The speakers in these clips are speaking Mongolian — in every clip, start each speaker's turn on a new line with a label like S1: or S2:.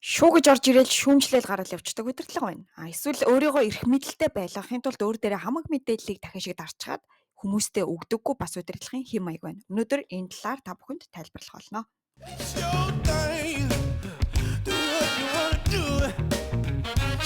S1: Шүү гэж орж ирээл шүүмжлэл гараад явцдаг удирдлага байна. Эсвэл өөрийгөө эрх мэдэлтэй байлгахын тулд өөр дээрээ хамаг мэдээллийг дахин дарчгаад хүмүүстээ өгдөггүй бас удирдлагын хэм маяг байна. Өнөөдөр энэ талаар та бүхэнд тайлбарлах болно.
S2: It's your thing. Do what you wanna do.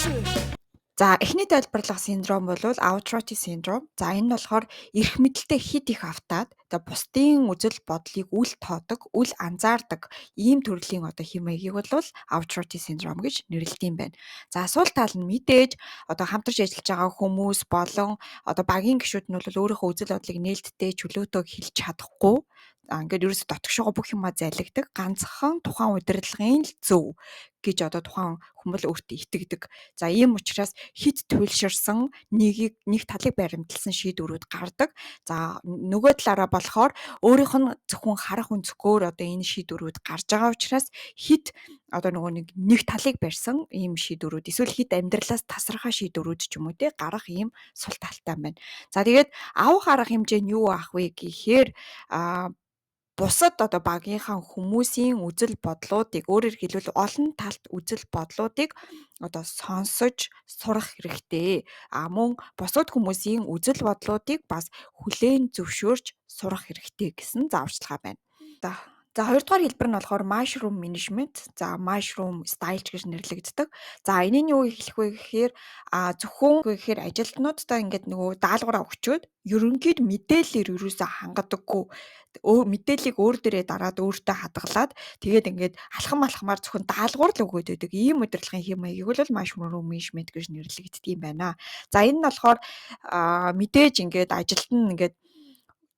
S2: Shush.
S1: За эхний тайлбарлах синдром бол Outroti синдром. За энэ нь болохоор эрх мэдэлтэй хит их автаад бусдын үзэл бодлыг үл тоодог, үл анзаардаг ийм төрлийн хэм маягийг бол Outroti синдром гэж нэрлэдэг юм байна. За сул тал нь мэдээж хамтарч ажиллаж байгаа хүмүүс болон багийн гишүүд нь бол өөрийнхөө үзэл бодлыг нээлттэй чөлөөтэй хэлж чадахгүй ингээд ерөөсө дотгошоо бүх юмаа залгидаг ганцхан тухайн удирдлагын л зөв гэж тухайн хүмүүс өөртөө итгэдэг. За ийм учраас хит туйлширсан нэг талыг баримтлсан шийдвэрүүд гардаг. За нөгөө талаараа болохоор өөрийнх нь зөвхөн харах өнцгөөр энэ шийдвэрүүд гарч байгаа учраас хит нөгөө нэг талыг барьсан ийм шийдвэрүүд эсвэл хит амьдралаас тасархаа шийдвэрүүд ч юм уу те гарах ийм сул талтай байна. За тэгээд авах арга хэмжээ нь юу ах вэ гэхээр бусад багийнхаа хүмүүсийн үзэл бодлуудыг өөрөөр хэлбэл олон талт үзэл бодлуудыг сонсож сурах хэрэгтэй. Мөн бусад хүмүүсийн үзэл бодлуудыг бас хүлээн зөвшөөрч сурах хэрэгтэй гэсэн зааварчилгаа байна. За хоёрдугаар хэлбэр нь болохоор mushroom management. За mushroom style гэж нэрлэгддэг. За энэ нь юу хэлэх вэ гэхээр зөвхөн ажилтнуудаа ингээд нөгөө даалгавраа өгчөөд ерөнхийд мэдээллээр юусаа хангадаггүй. Мэдээллийг өөр дээрээ дараад өөртөө хадгалаад тэгээд ингээд алхамаар зөвхөн даалгавар л өгөөд байдаг. Ийм удирдлагын хэм маягийг бол mushroom management гэж нэрлэгддэг юм байна. За энэ нь болохоор мэдээж ингээд ажилтан ингээд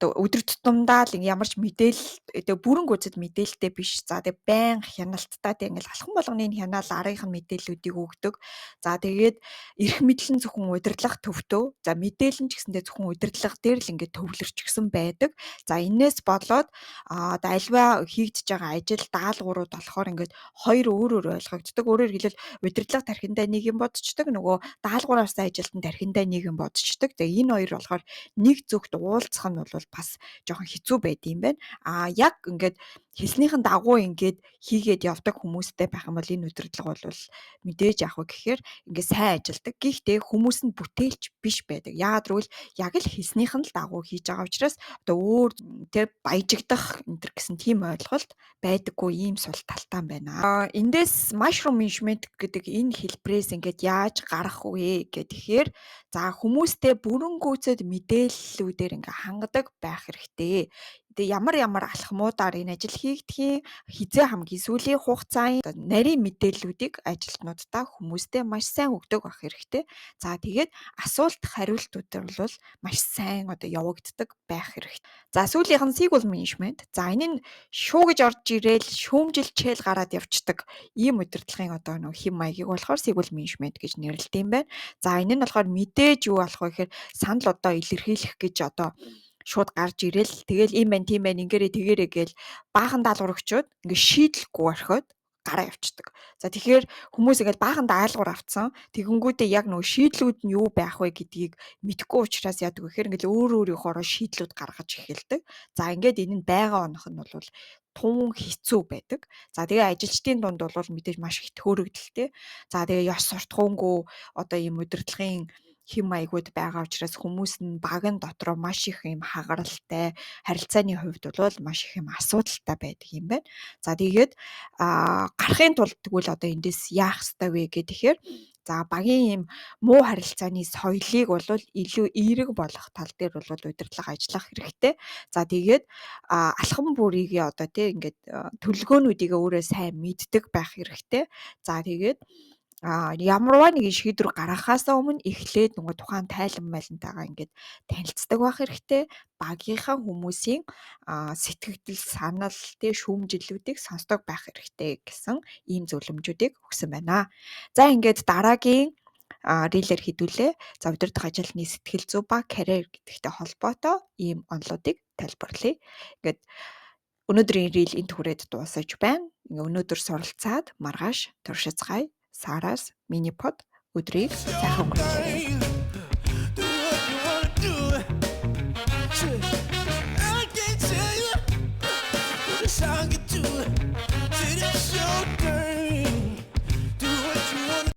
S1: өдөр тутамдаа л ямар ч мэдээлэл бүрэн гүйцэд мэдээлэлтэй биш. За тэгээ байнга хяналттай тэг ингээл алхам болгоны хянаал аргийнх нь мэдээллүүдийг өгдөг. За тэгээд эрх мэдэл нь зөвхөн удирдлах төвтөө. За мэдээлэл нь ч гэсэндээ зөвхөн удирдлага дээр л ингээд төвлөрчихсөн байдаг. За энээс болоод альва хийгдэж байгаа ажил даалгаврууд болохоор ингээд хоёр өөр ойлгогддог. Өөрөөр хэлбэл удирдлага тархиндаа нэг юм бодцдог. Нөгөө даалгавраас ажилтан тархиндаа нэг юм бодцдог. Тэгээ энэ хоёр болохоор нэг зөвхт уулзах нь бол бас жоохон хэцүү байд юм байна. Яг ингээд хэлснийхэн дагуу ингээд хийгээд явдаг хүмүүстэй байх юм бол энэ удирдлага бол мэдээж яг уу гэхээр ингээд сайн ажилдаг. Гэхдээ хүмүүс нь бүтээлч биш байдаг. Яагаад гэвэл яг л хэлснийхэн л дагуу хийж байгаа учраас өөр баяжигдах энэ гэсэн тийм ойлголт байдаггүй ийм сул талтай байна. Эндээс mushroom management гэдэг энэ хэлбрээс ингээд яаж гарах вэ гэхээр за хүмүүстэй бүрэн гүйцэд мэдээллүүдээр ингээ хангадаг байх хэрэгтэй. Тэгээ ямар алхмуудаар энэ ажил хийгдэх хизээ хамгийн сүүлийн хугацаанд нарийн мэдээллүүдийг ажилтнуудаа хүмүүстээ маш сайн өгдөг байх хэрэгтэй. За тэгээд асуулт хариултууд бол маш сайн явагддаг байх хэрэгтэй. За сүүлийнх нь sequel management. За энэ нь шүү гэж орж ирээл шүүмжилчээл гараад явцдаг ийм удирдлагын хэм маягийг болохоор sequel management гэж нэрлэдэг юм байна. За энэ нь болохоор мэдээж юу болох вэ гэхээр санал илэрхийлэх гэж шууд гарч ирээл тэгэл ийм байна тийм байна ингээрээ тэгээрээ гээл баахан даалгавар өгчөөд ингээ шийдлэхгүй орхиод гараа явцдаг. За тэгэхээр хүмүүс ингээд баахан даалгавар авцсан тэгэнгүүтээ яг нөгөө шийдлүүд нь юу байх вэ гэдгийг мэдэхгүй учраас яадаг вэ гэхээр ингээд өөрийнхөө шийдлүүд гаргаж эхэлдэг. За ингээд энэ нь байгаа онох нь бол тун хэцүү байдаг. За тэгээ ажилчдын дунд бол мэдээж маш их төөрөгдөлтэй. За тэгээ ёс суртахуунгүй ийм удирдлагын хэм маягууд байгаа учраас хүмүүс нь багийн дотроо маш их юм хагаралтай харилцааны хувьд бол маш их юм асуудалтай байдаг юм байна. За тэгээд гарахын тулд тэгвэл эндээс яах ёстой вэ гэхээр за багийн юм муу харилцааны соёлыг бол илүү эерэг болгох тал дээр бол удирдлага ажиллах хэрэгтэй. За тэгээд алхам бүрийг ингээд төлөвлөгөөнүүдийг өөрөө сайн мэддэг байх хэрэгтэй. За тэгээд ямарваа нэгэн шийдвэр гаргахаас өмнө эхлээд нөгөө тухайн тайлан байлантайгаа ингээд танилцдаг байх хэрэгтэй. Багийнхаа хүмүүсийн сэтгэгдэл, санал, шүүмжлэлүүдийг сонсдог байх хэрэгтэй гэсэн ийм зөвлөмжүүдийг өгсөн байна. За ингээд дараагийн рилээр хэдүүлээ. За удирдах ажилтны сэтгэл зүй ба карьер гэдэгтэй холбоотой ийм онолуудыг тайлбарлая. Ингээд өнөөдрийн рил энд хүрээд дуусаж байна. Өнөөдөр суралцаад маргааш туршицгаая. Сараас миний под өдрийг сайхан өнгөрүүлээрэй.